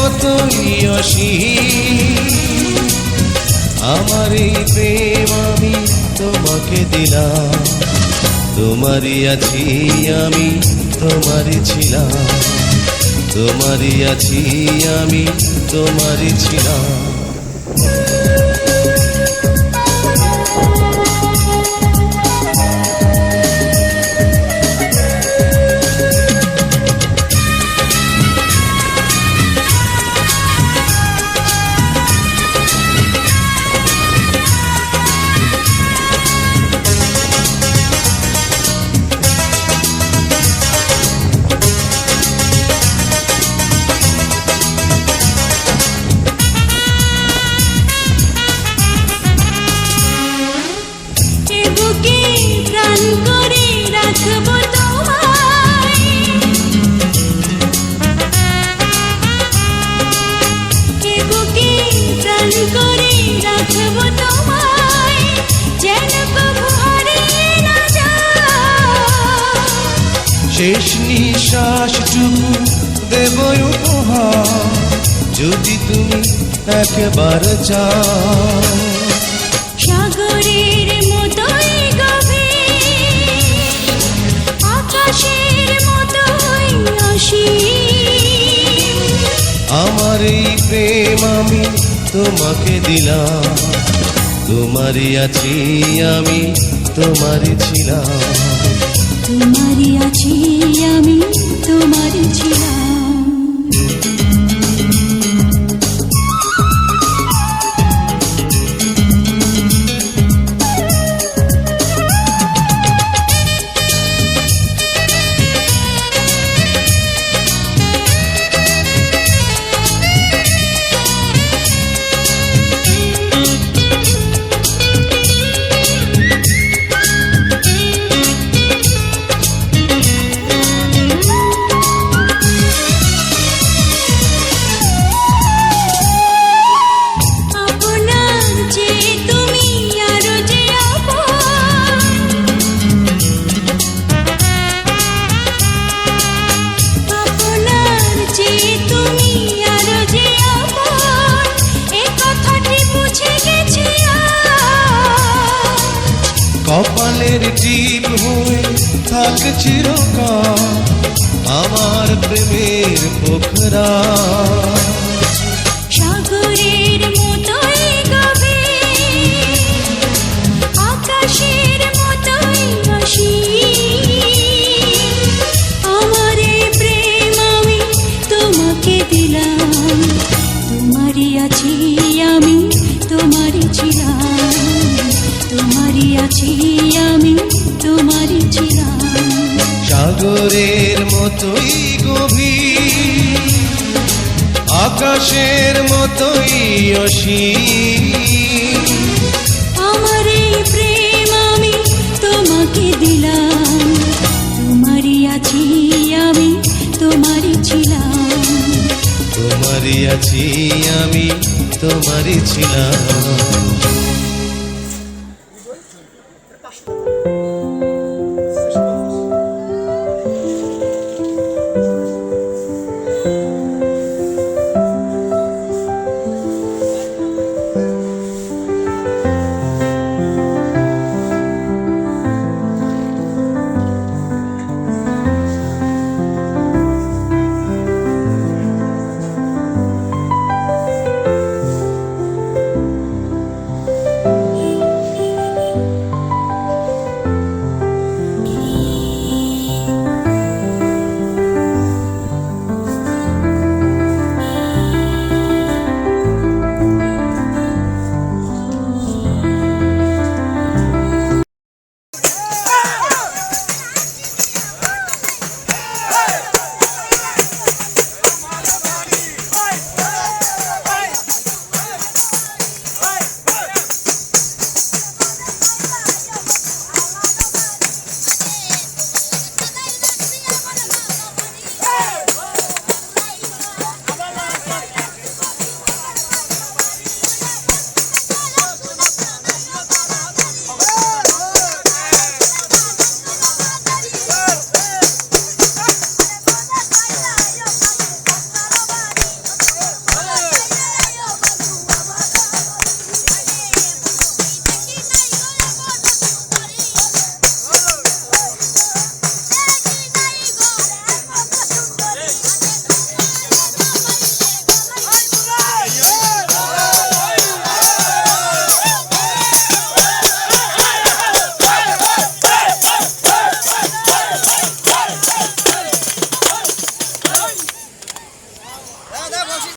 মতোই অসীম। আমার এই প্রেম আমি তোমাকে দিলাম, তোমারই আছি আমি, তোমারই ছিলাম, তোমারই আছি আমি, তোমারই ছিলাম। শেষ নিঃশ্বাসটুকু দেব উপহার, যদি তুমি একবার চাও। সাগরের মতোই গভীর, আকাশের মতোই অসীম। আমার এই প্রেম আমি তোমাকে দিলাম, তোমারই আছি আমি, তোমারই ছিলাম, তোমারই আছি আমি, তোমারই ছিলাম। কপালের টিপ হয়ে থাক চিরকাল আমার প্রেমের পোখরা। সাগরের মতোই গভীর, আকাশের মতোই অসীম। আমার এই প্রেম আমি তোমাকে দিলাম, তোমারই আছি আমি, তোমারই ছিলাম, তোমারই আছি আমি, তোমারই ছিলাম। সাগরের মতোই গভীর, আকাশের মতোই অসীম। আমার এই প্রেম আমি তোমাকে দিলাম, তোমারই আছি আমি, তোমারই ছিলাম, তোমারই আছি আমি, তোমারই ছিলাম। দাদা বসে